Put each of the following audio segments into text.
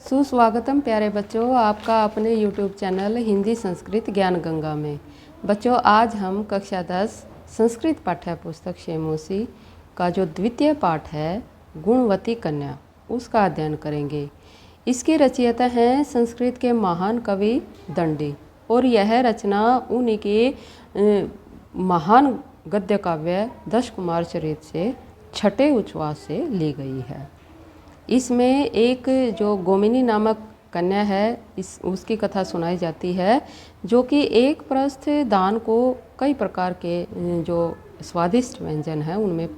सुस्वागतम प्यारे बच्चों, आपका अपने YouTube चैनल हिंदी संस्कृत ज्ञान गंगा में। बच्चों, आज हम कक्षा 10 संस्कृत पाठ्य पुस्तक शेमोसी का जो द्वितीय पाठ है गुणवती कन्या, उसका अध्ययन करेंगे। इसके रचयिता हैं संस्कृत के महान कवि दंडी, और यह रचना उन्हीं के महान गद्य काव्य दश कुमार चरित से छठे उच्छ्वास से ली गई है। इसमें एक जो गोमिनी नामक कन्या है, उसकी कथा सुनाई जाती है, जो कि एक प्रस्थ दान को कई प्रकार के जो स्वादिष्ट व्यंजन हैं उनमें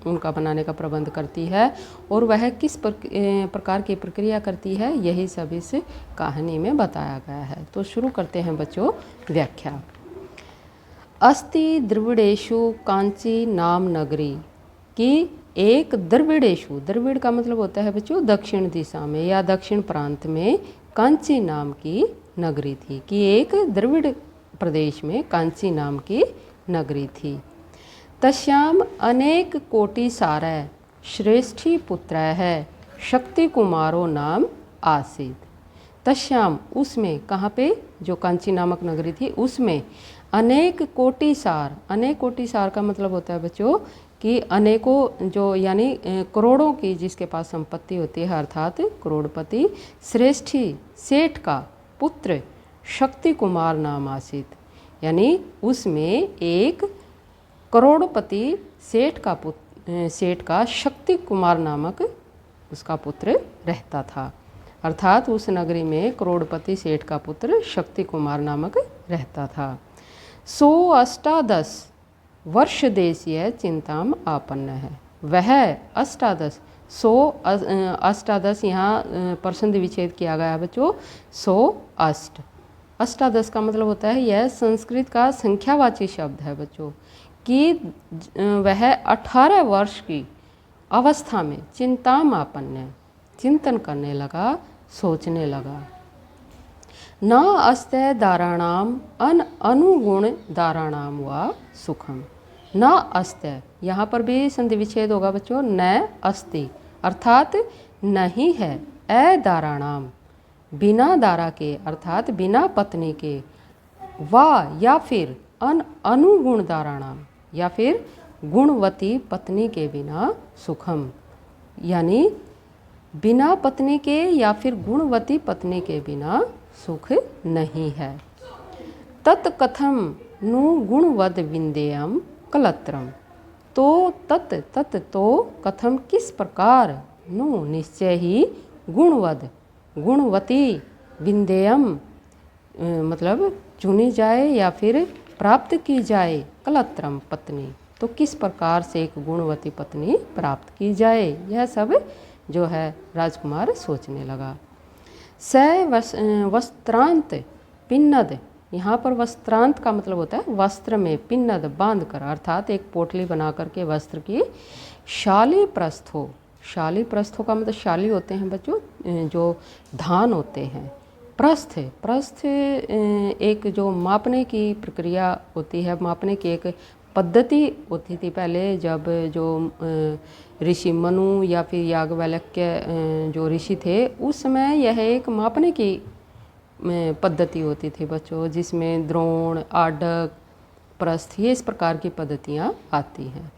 उनका बनाने का प्रबंध करती है, और वह किस प्रकार की प्रक्रिया करती है, यही सब इस कहानी में बताया गया है। तो शुरू करते हैं बच्चों व्याख्या। अस्ति द्रविड़ेषु कांची नाम नगरी, कि एक द्रविड़ेषु, द्रविड़ का मतलब होता है बच्चों दक्षिण दिशा में या दक्षिण प्रांत में कांची नाम की नगरी थी, कि एक द्रविड़ प्रदेश में कांची नाम की नगरी थी। तस्याम अनेक कोटि सारय श्रेष्ठी पुत्र है शक्ति कुमारो नाम आसीत। तस्याम उसमें, कहाँ पे, जो कांची नामक नगरी थी उसमें अनेक कोटि सार, अनेक कोटि सार का मतलब होता है बच्चों कि अनेकों, जो यानी करोड़ों की जिसके पास संपत्ति होती है, अर्थात करोड़पति, श्रेष्ठी सेठ का पुत्र शक्ति कुमार नाम आसित, यानी उसमें एक करोड़पति सेठ का शक्ति कुमार नामक उसका पुत्र रहता था। अर्थात उस नगरी में करोड़पति सेठ का पुत्र शक्ति कुमार नामक रहता था। सो अष्टादश वर्ष देशीय चिंताम आपन्न है। वह अष्टादश, सो अष्टादश यहाँ परसंध विच्छेद किया गया है बच्चों, सो अष्ट, अष्टादश का मतलब होता है, यह संस्कृत का संख्यावाची शब्द है बच्चों, कि वह 18 वर्ष की अवस्था में चिंताम आपन्न, चिंतन करने लगा, सोचने लगा। न अस्ते दाराणाम अनुगुण दाराणाम व सुखम। न अस्ते, यहाँ पर भी संधि विच्छेद होगा बच्चों, न अस्ति अर्थात नहीं है, ए दाराणाम बिना दारा के अर्थात बिना पत्नी के, वा या फिर अनुगुण दाराणाम या फिर गुणवती पत्नी के बिना सुखम, यानी बिना पत्नी के या फिर गुणवती पत्नी के बिना सुख नहीं है। तत्कथम नु गुणवद विंदेयम कलत्रम, तो तत् तो कथम किस प्रकार, नु निश्चय ही, गुणवद गुणवती विंदेयम मतलब चुनी जाए या फिर प्राप्त की जाए, कलत्रम पत्नी, तो किस प्रकार से एक गुणवती पत्नी प्राप्त की जाए, यह सब जो है राजकुमार सोचने लगा। स वस्त्रांत पिन्नद, यहाँ पर वस्त्रांत का मतलब होता है वस्त्र में, पिन्नद बांध कर, अर्थात एक पोटली बना करके वस्त्र की, शाली प्रस्थो, शाली प्रस्थों का मतलब शाली होते हैं बच्चों जो धान होते हैं, प्रस्थ, प्रस्थ एक जो मापने की प्रक्रिया होती है, मापने की एक पद्धति होती थी पहले, जब जो ऋषि मनु या फिर याज्ञवल्क्य जो ऋषि थे, उस समय यह एक मापने की पद्धति होती थी बच्चों, जिसमें द्रोण, आडक, प्रस्थ, ये इस प्रकार की पद्धतियाँ आती हैं।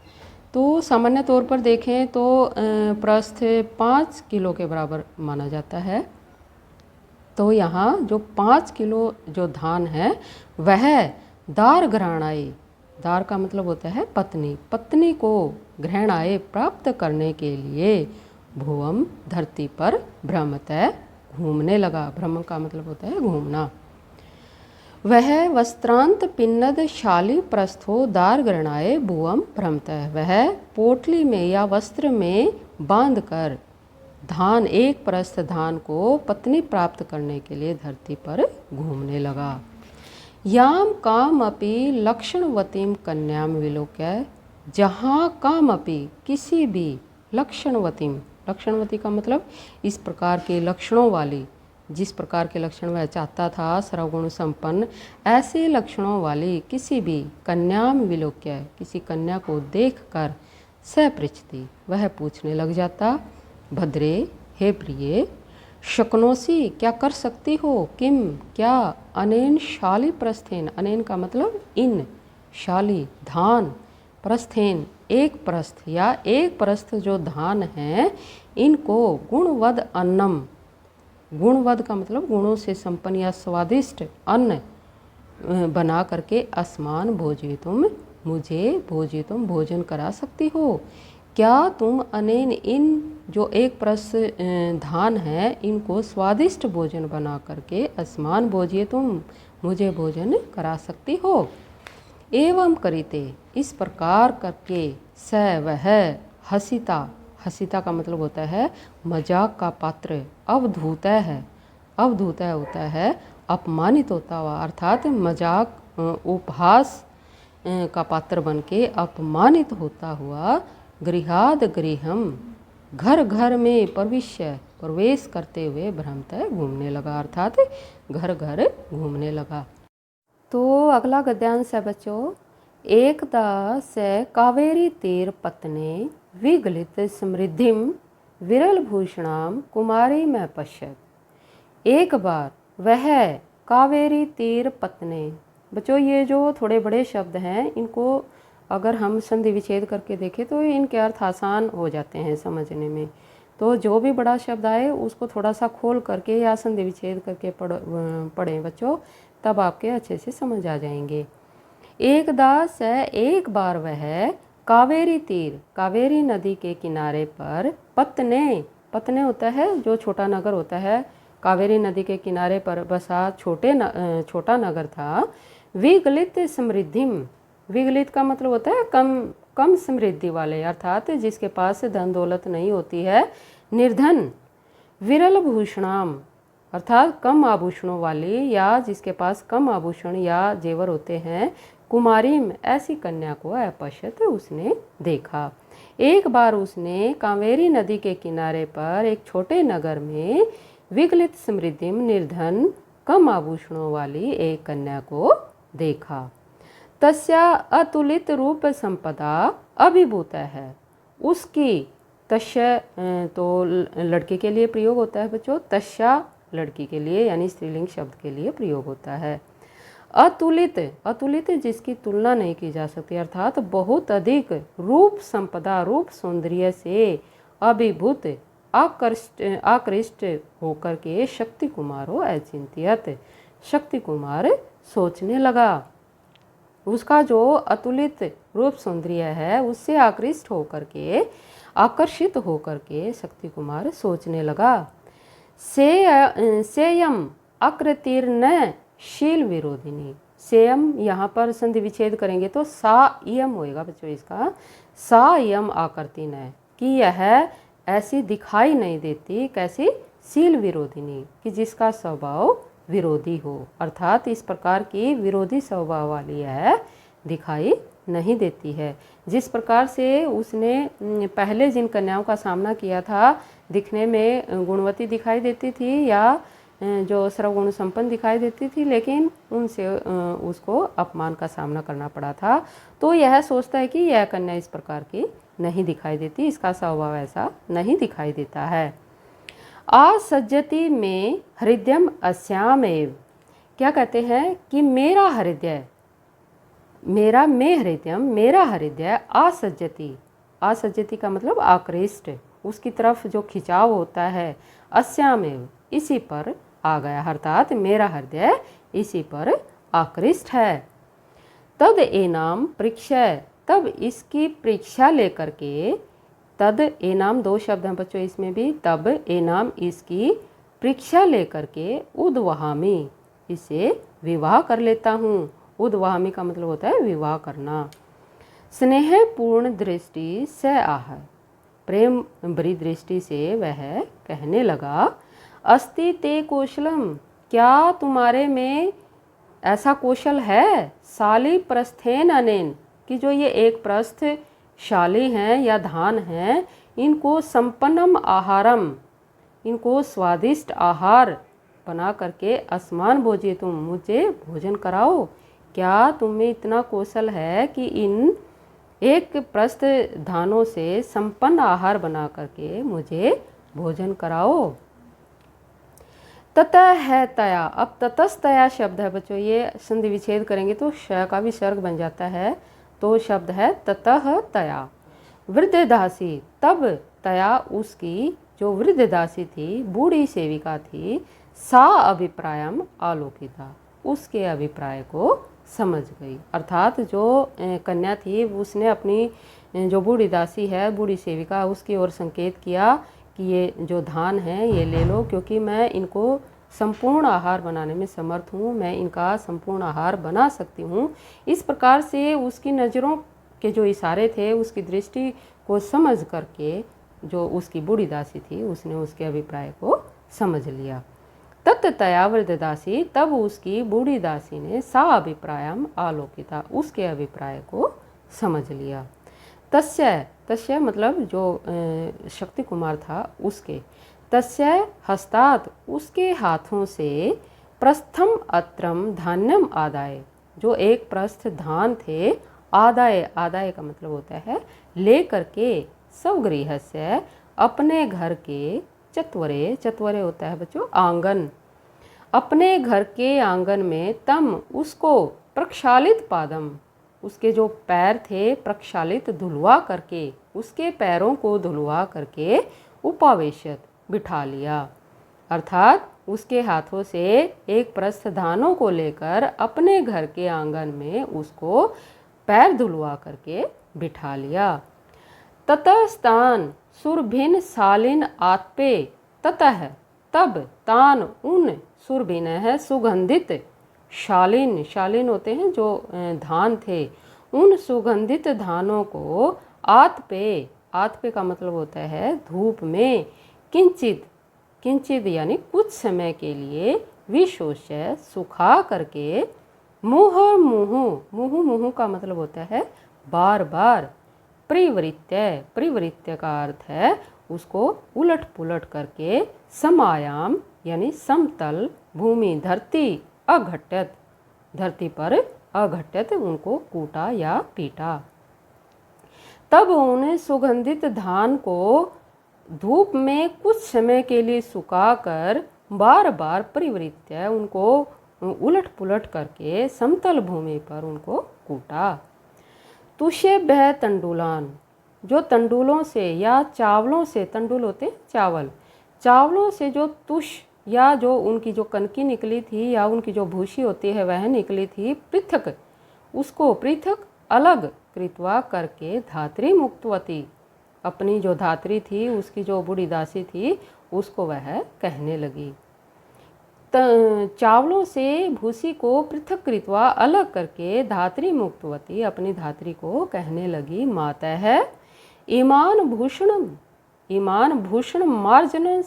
तो सामान्य तौर पर देखें तो प्रस्थ 5 किलो के बराबर माना जाता है। तो यहाँ जो 5 किलो जो धान है वह दार घराणाए, दार का मतलब होता है पत्नी, पत्नी को ग्रहणाए प्राप्त करने के लिए भुवम धरती पर भ्रमतः घूमने लगा। भ्रम का मतलब होता है घूमना। वह वस्त्रांत पिन्नद शाली प्रस्थो दार ग्रहणाए भुवम भ्रमतः, वह पोटली में या वस्त्र में बांधकर धान, एक प्रस्थ धान को पत्नी प्राप्त करने के लिए धरती पर घूमने लगा। याम काम अपि लक्षणवतीम कन्याम विलोक्य, जहाँ काम अपि किसी भी, लक्षणवतीम, लक्षणवती का मतलब इस प्रकार के लक्षणों वाली, जिस प्रकार के लक्षण वह चाहता था, सर्वगुण संपन्न, ऐसे लक्षणों वाली किसी भी कन्याम विलोक्य, किसी कन्या को देखकर, स पृच्छति वह पूछने लग जाता, भद्रे हे प्रिय, शक्नोषि क्या कर सकती हो, किम क्या, अनेन शाली प्रस्थेन, अनेन का मतलब इन, शाली धान, प्रस्थेन एक प्रस्थ या एक प्रस्थ जो धान है, इनको गुणवद अन्नम, गुणवद का मतलब गुणों से संपन्न या स्वादिष्ट अन्न बना करके अस्मान भोजितुम, मुझे भोजितुम भोजन करा सकती हो। क्या तुम अनेन इन जो एक प्रस धान है, इनको स्वादिष्ट भोजन बना करके अस्मान भोजितुम, मुझे भोजन करा सकती हो। एवं करिते, इस प्रकार करके, स वह हसिता, हसिता का मतलब होता है मजाक का पात्र, अवधूतः है, अवधूतः होता है अपमानित होता हुआ, अर्थात मजाक उपहास का पात्र बन के अपमानित होता हुआ, गृहाद गृहम, घर घर में प्रविश्य, प्रवेश करते हुए भ्रमतः घूमने लगा, अर्थात घर घर घूमने लगा। तो अगला गद्यांश है बच्चों, एकदा स कावेरी तीर पत्ने विगलित समृद्धिम विरल भूषणाम कुमारी में पश्यत। एक बार वह कावेरी तीर पत्ने, बच्चों ये जो थोड़े बड़े शब्द हैं, इनको अगर हम संधि विच्छेद करके देखें तो इनके अर्थ आसान हो जाते हैं समझने में। तो जो भी बड़ा शब्द आए उसको थोड़ा सा खोल करके या संधि विच्छेद करके पढ़ें बच्चों, तब आपके अच्छे से समझ आ जाएंगे। एकदा स, एक बार वह कावेरी तीर, कावेरी नदी के किनारे पर, पत्ने, पत्ने होता है जो छोटा नगर होता है, कावेरी नदी के किनारे पर बसा छोटा नगर था। विगलित समृद्धिम, विगलित का मतलब होता है कम समृद्धि वाले, अर्थात जिसके पास धन दौलत नहीं होती है, निर्धन। विरल भूषणाम, अर्थात कम आभूषणों वाली, या जिसके पास कम आभूषण या जेवर होते हैं। कुमारीम, ऐसी कन्या को अपश्यत, उसने देखा। एक बार उसने कावेरी नदी के किनारे पर एक छोटे नगर में विगलित समृद्धिम, निर्धन कम आभूषणों वाली एक कन्या को देखा। तस्या अतुलित रूप संपदा अभिभूत है, उसकी, तस्य तो लड़के के लिए प्रयोग होता है बच्चों, तस्या लड़की के लिए यानी स्त्रीलिंग शब्द के लिए प्रयोग होता है। अतुलित, अतुलित जिसकी तुलना नहीं की जा सकती, अर्थात बहुत अधिक रूप संपदा, रूप सौंदर्य से अभिभूत, आकृष्ट होकर के शक्ति कुमारो अचिंत्यत, शक्ति कुमार सोचने लगा। उसका जो अतुलित रूप सौंदर्य है उससे आकृष्ट होकर के, आकर्षित होकर के शक्ति कुमार सोचने लगा। सेयम आकृतिर्न शील विरोधिनी, सेयम यहाँ पर संधि विच्छेद करेंगे तो सा यम होएगा बच्चों इसका, सा यम आकृति न, कि यह ऐसी दिखाई नहीं देती, कैसी, शील विरोधिनी, कि जिसका स्वभाव विरोधी हो, अर्थात इस प्रकार की विरोधी स्वभाव वाली यह दिखाई नहीं देती है। जिस प्रकार से उसने पहले जिन कन्याओं का सामना किया था, दिखने में गुणवती दिखाई देती थी या जो सर्वगुण संपन्न दिखाई देती थी, लेकिन उनसे उसको अपमान का सामना करना पड़ा था। तो यह सोचता है कि यह कन्या इस प्रकार की नहीं दिखाई देती, इसका स्वभाव ऐसा नहीं दिखाई देता है। आसज्जति में हृदयम अस्याम एव, क्या कहते हैं कि मेरा हृदय, मेरा में हृदयम, मेरा हृदय आसज्जति, आसज्जति का मतलब आकृष्ट, उसकी तरफ जो खिंचाव होता है, अस्याम एव, इसी पर आ गया, अर्थात मेरा हृदय इसी पर आकृष्ट है। तद एनाम परीक्षा, तब इसकी परीक्षा लेकर के, तद एनाम दो शब्द हैं बच्चों इसमें भी, तब एनाम इसकी परीक्षा लेकर के उद्वहामी, इसे विवाह कर लेता हूँ। उद्वहामी का मतलब होता है विवाह करना। स्नेह पूर्ण दृष्टि से आह, प्रेम भरी दृष्टि से वह कहने लगा, अस्ति ते कौशलम, क्या तुम्हारे में ऐसा कौशल है, शाली प्रस्थेन अनेन, कि जो ये एक प्रस्थ शाली हैं या धान हैं, इनको संपन्नम आहारम, इनको स्वादिष्ट आहार बना करके अस्मान भोजे, तुम मुझे भोजन कराओ। क्या तुम्हें इतना कौशल है कि इन एक प्रस्थ धानों से संपन्न आहार बना करके मुझे भोजन कराओ। ततः है तया, अब ततस्तया शब्द है बच्चों, ये संधि विच्छेद करेंगे तो श का विसर्ग बन जाता है, तो शब्द है ततः तया। वृद्ध दासी, तब तया उसकी जो वृद्ध दासी थी, बूढ़ी सेविका थी, सा अभिप्रायम आलोकिता, उसके अभिप्राय को समझ गई। अर्थात जो कन्या थी उसने अपनी जो बूढ़ी दासी है, बूढ़ी सेविका, उसकी ओर संकेत किया कि ये जो धान है ये ले लो, क्योंकि मैं इनको संपूर्ण आहार बनाने में समर्थ हूँ, मैं इनका संपूर्ण आहार बना सकती हूँ। इस प्रकार से उसकी नज़रों के जो इशारे थे, उसकी दृष्टि को समझ करके जो उसकी बूढ़ी दासी थी उसने उसके अभिप्राय को समझ लिया। तत्तया वृद्ध दासी, तब उसकी बूढ़ी दासी ने सा अभिप्रायम आलोकिता, उसके अभिप्राय को समझ लिया। तस्य, तस्य मतलब जो शक्ति कुमार था उसके, तस्य हस्तात्, उसके हाथों से प्रस्थम अत्रम धान्यम आदाय, जो एक प्रस्थ धान थे, आदाय, आदाय का मतलब होता है ले करके, स्वगृह से, अपने घर के, चत्वरे, चत्वरे होता है बच्चों आंगन, अपने घर के आंगन में, तम उसको, प्रक्षालित पादम, उसके जो पैर थे प्रक्षालित धुलवा करके, उसके पैरों को धुलवा करके, उपावेशत बिठा लिया। अर्थात उसके हाथों से एक प्रस्थ धानों को लेकर अपने घर के आंगन में उसको पैर धुलवा करके बिठा लिया। ततः स्थान सुरभिन सालिन आत्पे, ततः तब, तान उन, सुरभिन है सुगंधित, शालीन, शालीन होते हैं जो धान थे, उन सुगंधित धानों को आत्पे, आत्पे का मतलब होता है धूप में, किंचित, किंचित यानी कुछ समय के लिए, विशोष्य सुखा करके, मुह मुह, मुह मुह का मतलब होता है बार बार, परिवृत्य, परिवृत्य का अर्थ है उसको उलट पुलट करके, समायाम यानी समतल, भूमि धरती, अघट्यत, धरती पर अघट्यत उनको कूटा या पीटा। तब उन्हें सुगंधित धान को धूप में कुछ समय के लिए सुखाकर बार बार परिवृत्य उनको उलट पुलट करके समतल भूमि पर उनको कूटा। तुष्यभ्य तंडुलान, जो तंडुलों से या चावलों से, तंडुल होते चावल, चावलों से जो तुष या जो उनकी जो कनकी निकली थी या उनकी जो भूसी होती है वह निकली थी, पृथक, उसको पृथक अलग कृत्वा करके, धात्री मुक्तवती, अपनी जो धात्री थी उसकी जो बूढ़ी दासी थी उसको वह कहने लगी। चावलों से भूसी को पृथक कृत्वा अलग करके, धात्री मुक्तवती, अपनी धात्री को कहने लगी, माता है ईमान भूषणम, ईमान भूषण मार्जन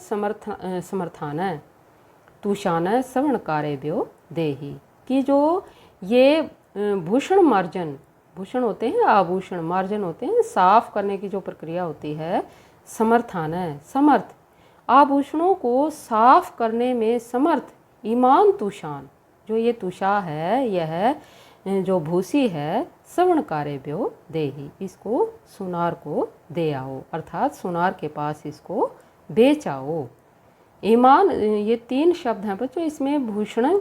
समर्थान तुषान सवर्णकारेभ्यो देही, कि जो ये भूषण मार्जन, भूषण होते हैं आभूषण, मार्जन होते हैं साफ करने की जो प्रक्रिया होती है, समर्थान है समर्थ, आभूषणों को साफ करने में समर्थ, ईमान तुषान, जो ये तुषा है यह जो भूसी है, सवर्णकारेभ्यो देही, इसको सुनार को दे आओ, अर्थात सुनार के पास इसको बेच आओ। ईमान, ये तीन शब्द हैं बच्चों, इसमें भूषण,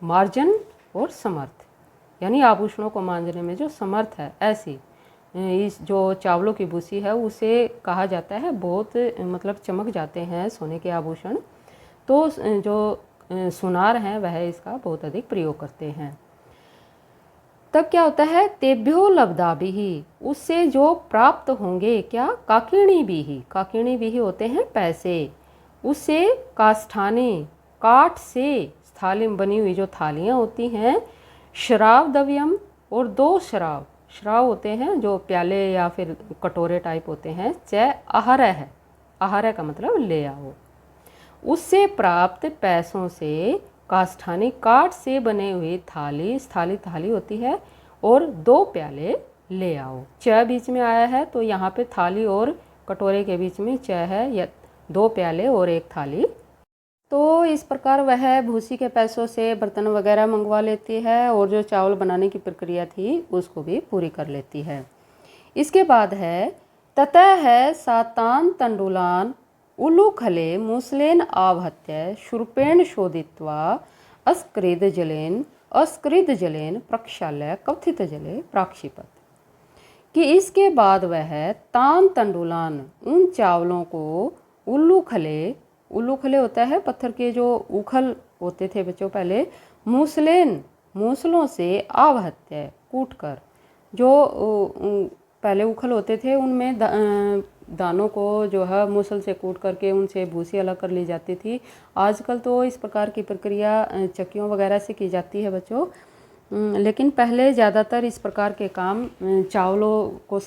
मार्जन और समर्थ, यानी आभूषणों को मांजने में जो समर्थ है, ऐसी इस जो चावलों की भूसी है उसे कहा जाता है, बहुत मतलब चमक जाते हैं सोने के आभूषण, तो जो सुनार हैं वह इसका बहुत अधिक प्रयोग करते हैं। तब क्या होता है, तेभ्यो लब्धा भी, उससे जो प्राप्त होंगे क्या, काकिणी भी, काकिणी भी होते हैं पैसे, उससे काष्ठानी, काठ से थाली में बनी हुई जो थालियाँ होती हैं, शराब दव्यम, और दो शराब, शराब होते हैं जो प्याले या फिर कटोरे टाइप होते हैं, च आहार है, आहार का मतलब ले आओ, उससे प्राप्त पैसों से, काष्ठानी काठ से बने हुए थाली, थाली थाली होती है, और दो प्याले ले आओ, च बीच में आया है तो यहाँ पे थाली और कटोरे के बीच में च है, या दो प्याले और एक थाली। तो इस प्रकार वह भूसी के पैसों से बर्तन वगैरह मंगवा लेती है और जो चावल बनाने की प्रक्रिया थी उसको भी पूरी कर लेती है। इसके बाद है ततः है सातान तंडुलान उलूखले मूसलेन आवहत्य शूर्पेण शोधित्वा अस्कृत जलेन प्रक्षाल्य कथित जले प्राक्षिपत। कि इसके बाद वह तान तंडुलान उन चावलों को उल्लू खले होता है पत्थर के जो उखल होते थे बच्चों पहले, मूसलों से आवहत्य कूट कर, जो पहले उखल होते थे उनमें दानों को जो है मूसल से कूट करके उनसे भूसी अलग कर ली जाती थी। आजकल तो इस प्रकार की प्रक्रिया चक्कियों वगैरह से की जाती है बच्चों, लेकिन पहले ज़्यादातर इस प्रकार के काम चावलों को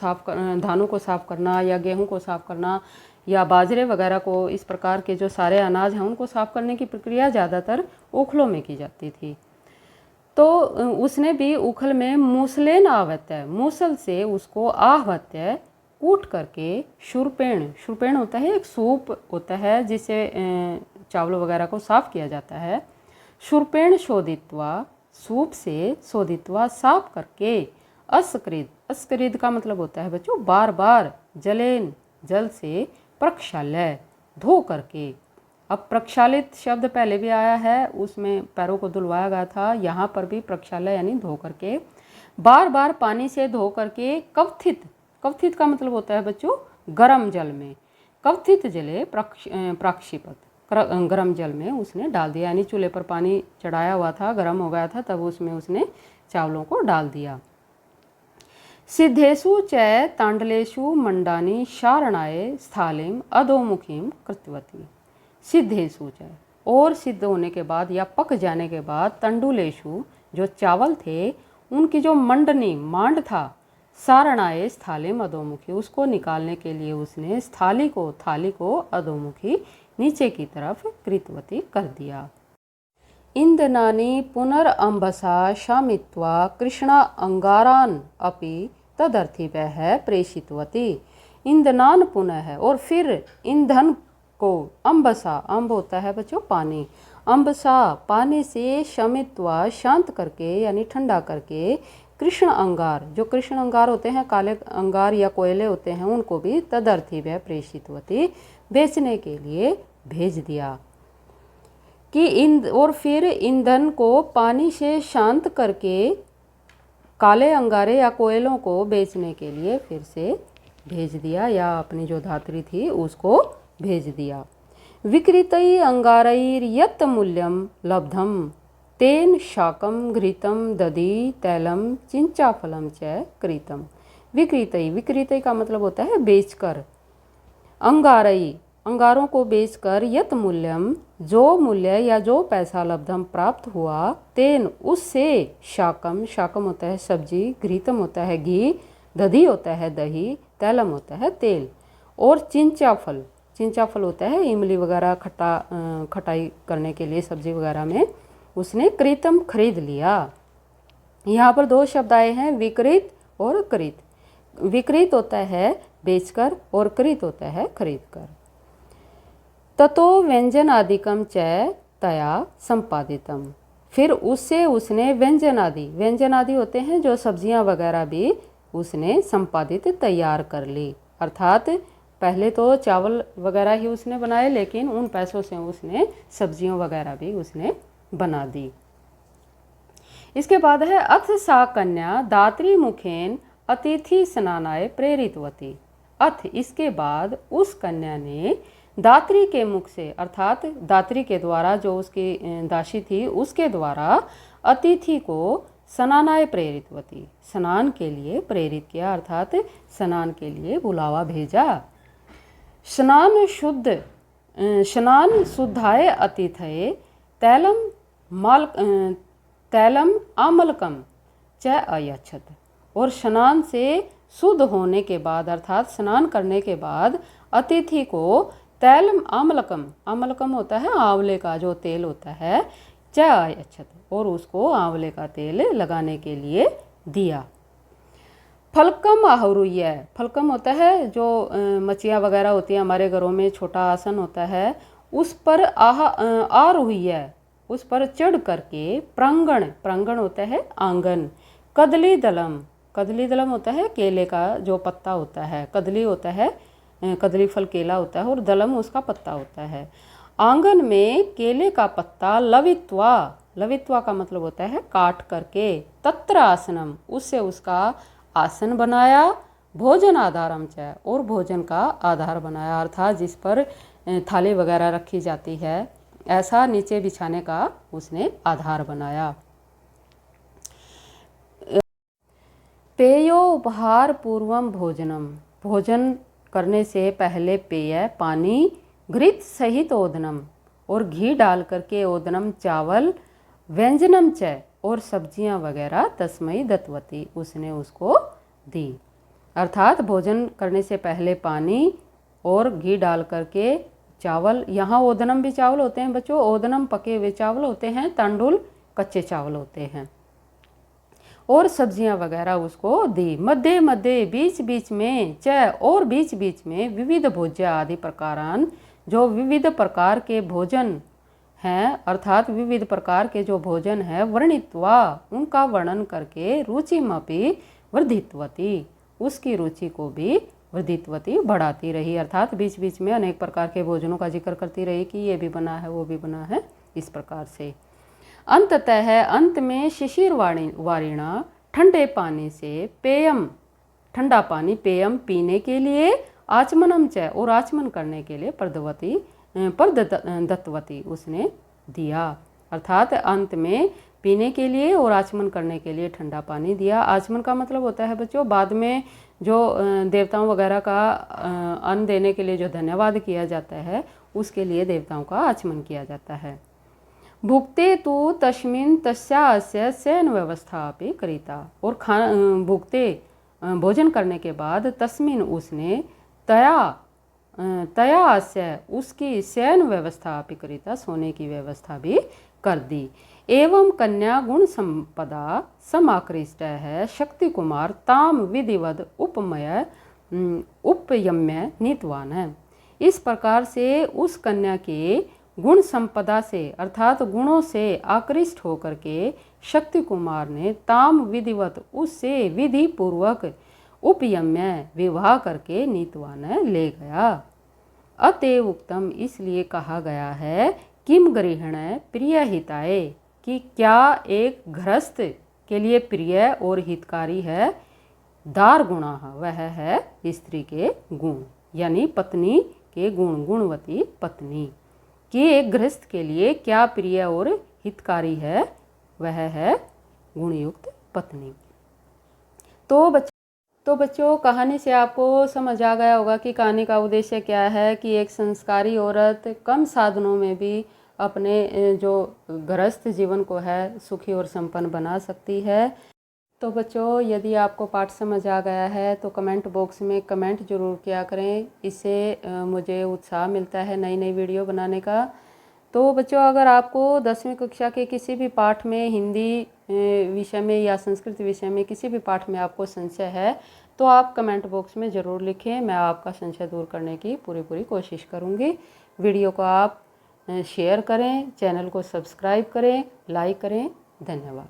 धानों को साफ़ करना या गेहूं को साफ़ करना या बाजरे वगैरह को, इस प्रकार के जो सारे अनाज हैं उनको साफ़ करने की प्रक्रिया ज़्यादातर ओखलों में की जाती थी। तो उसने भी उखल में मूसलेन आवत्य, मूसल से उसको आहवत्य कूट करके शूर्पेण होता है एक सूप होता है जिससे चावलों वगैरह को साफ़ किया जाता है। शूर्पेण शोधित्वा, सूप से शोधित्वा साफ करके, अस्कृत का मतलब होता है बच्चों बार बार, जल से प्रक्षाल्य धो करके। अब प्रक्षालित शब्द पहले भी आया है, उसमें पैरों को धुलवाया गया था, यहाँ पर भी प्रक्षाल्य यानी धो करके, बार बार पानी से धो करके कवथित का मतलब होता है बच्चों गर्म जल में, कवथित जले प्राक्षिपत, गर्म जल में उसने डाल दिया, यानी चूल्हे पर पानी चढ़ाया हुआ था, गर्म हो गया था, तब उसमें उसने चावलों को डाल दिया। सिद्धेषु च तांडलेषु मंडानी शारणाय स्थालिम अधोमुखीम कृतवती। सिद्धेषु च, और सिद्ध होने के बाद या पक जाने के बाद, तंडुलेषु जो चावल थे उनकी जो मंडनी मांड था, सारणाए स्थालिम अधोमुखी, उसको निकालने के लिए उसने थाली को अधोमुखी नीचे की तरफ कृतवती कर दिया। इंदनानि पुनरअंबसा शामित्वा कृष्णा अंगारान अपि तदर्थिवः प्रेषितवती। इंदनान पुनः, और फिर ईंधन को, अंबसा, अंब होता है बच्चों पानी, अंबसा पानी से शमित्वा शांत करके यानी ठंडा करके, कृष्ण अंगार, जो कृष्ण अंगार होते हैं काले अंगार या कोयले होते हैं, उनको भी तदर्थिवः प्रेषितवती बेचने के लिए भेज दिया। कि और फिर ईंधन को पानी से शांत करके काले अंगारे या कोयलों को बेचने के लिए फिर से भेज दिया, या अपनी जो धात्री थी उसको भेज दिया। विक्रीतै अंगारैर्यत् मूल्यं लब्धं तेन शाकं घृतं दधि तैलम चिंचाफलम च कृतम। विक्रीतै का मतलब होता है बेचकर, अंगारों को बेचकर, यत मूल्यम जो मूल्य या जो पैसा लब्धम प्राप्त हुआ, तेन उससे, शाकम होता है सब्जी, घृतम होता है घी, दधि होता है दही, तैलम होता है तेल, और चिंचाफल होता है इमली वगैरह खटाई करने के लिए सब्जी वगैरह में, उसने कृतम खरीद लिया। यहाँ पर दो शब्द आए हैं, विकृत और कृत। विकृत होता है बेचकर और कृत होता है खरीदकर। ततो व्यंजनादिकम च तया संपादितम, फिर उससे उसने व्यंजन आदि होते हैं जो सब्जियां वगैरह भी उसने संपादित तैयार कर ली। अर्थात पहले तो चावल वगैरह ही उसने बनाए, लेकिन उन पैसों से उसने सब्जियों वगैरह भी उसने बना दी। इसके बाद है अथ सा कन्या दात्री मुखेन अतिथि स्नानाय प्रेरितवती। अथ इसके बाद उस कन्या ने दात्री के मुख से, अर्थात दात्री के द्वारा, जो उसकी दासी थी उसके द्वारा, अतिथि को स्नानाय प्रेरितवती, स्नान के लिए प्रेरित किया, अर्थात स्नान के लिए बुलावा भेजा। स्नान शुद्धाय अतिथये तैलम आमलकम च अयच्छत, और स्नान से शुद्ध होने के बाद, अर्थात स्नान करने के बाद अतिथि को तैलम आमलकम होता है आंवले का जो तेल होता है, च अयच्छत, और उसको आंवले का तेल लगाने के लिए दिया। फलकम आहुरुय, फलकम होता है जो मछियाँ वगैरह होती है हमारे घरों में, छोटा आसन होता है, उस पर आरुह्य, उस पर चढ़ करके, प्रांगण होता है आंगन, कदली दलम होता है केले का जो पत्ता होता है, कदली होता है कदली फल केला होता है और दलम उसका पत्ता होता है। आंगन में केले का पत्ता लवित्वा, लवित्वा का मतलब होता है काट करके, तत्र आसनम उससे उसका आसन बनाया, भोजन आधारम च और भोजन का आधार बनाया, अर्थात जिस पर थाली वगैरह रखी जाती है ऐसा नीचे बिछाने का उसने आधार बनाया। पेयो उपहार पूर्वम भोजनम, भोजन करने से पहले पेय पानी, घृत सहित ओदनम और घी डाल करके ओदनम चावल, व्यंजनम च और सब्जियां वगैरह तस्मई दत्तवती उसने उसको दी। अर्थात भोजन करने से पहले पानी और घी डाल करके चावल, यहाँ ओदनम भी चावल होते हैं बच्चों, ओदनम पके हुए चावल होते हैं, तांडुल कच्चे चावल होते हैं, और सब्जियां वगैरह उसको दी। मध्य मध्य बीच बीच में च और बीच बीच में विविध भोज्य आदि प्रकारान, जो विविध प्रकार के भोजन हैं अर्थात विविध प्रकार के जो भोजन है, वर्णित्वा उनका वर्णन करके, रुचिमपि वर्धितवती उसकी रुचि को भी वर्धितवती बढ़ाती रही, अर्थात बीच बीच में अनेक प्रकार के भोजनों का जिक्र करती रही कि ये भी बना है वो भी बना है, इस प्रकार से। अंततः अंत में शिशिर वारिणा ठंडे पानी से, पेयम ठंडा पानी, पेयम पीने के लिए, आचमनम च और आचमन करने के लिए प्रदवती दत्तवती उसने दिया, अर्थात अंत में पीने के लिए और आचमन करने के लिए ठंडा पानी दिया। आचमन का मतलब होता है बच्चों बाद में जो देवताओं वगैरह का अन्न देने के लिए जो धन्यवाद किया जाता है उसके लिए देवताओं का आचमन किया जाता है। भुक्ते तो तस्मिन् तस्यास्य शयन व्यवस्था अपि करिता और भुक्ते भोजन करने के बाद तस्मिन् उसने तया अस्य उसकी शयन व्यवस्था अपि करिता सोने की व्यवस्था भी कर दी। एवं कन्या गुण संपदा समाकृष्ट है शक्ति कुमार ताम विधिवद उपयम्य नीतवान है। इस प्रकार से उस कन्या के गुण संपदा से अर्थात गुणों से आकृष्ट होकर के शक्ति कुमार ने ताम विधिवत उससे विधि पूर्वक उपयम्य विवाह करके नीतवान ले गया। अतएव उत्तम इसलिए कहा गया है किम गृहिण प्रिय हिताय कि क्या एक गृहस्थ के लिए प्रिय और हितकारी है, दार गुणा वह है स्त्री के गुण, यानी पत्नी के गुण, गुणवती पत्नी कि एक गृहस्थ के लिए क्या प्रिय और हितकारी है, वह है गुणयुक्त पत्नी। तो बच्चों कहानी से आपको समझ आ गया होगा कि कहानी का उद्देश्य क्या है कि एक संस्कारी औरत कम साधनों में भी अपने जो गृहस्थ जीवन को है सुखी और संपन्न बना सकती है। तो बच्चों यदि आपको पाठ समझ आ गया है तो कमेंट बॉक्स में कमेंट जरूर किया करें, इससे मुझे उत्साह मिलता है नई नई वीडियो बनाने का। तो बच्चों अगर आपको 10वीं कक्षा के किसी भी पाठ में, हिंदी विषय में या संस्कृत विषय में किसी भी पाठ में आपको संशय है तो आप कमेंट बॉक्स में ज़रूर लिखें, मैं आपका संशय दूर करने की पूरी कोशिश करूँगी। वीडियो को आप शेयर करें, चैनल को सब्सक्राइब करें, लाइक करें। धन्यवाद।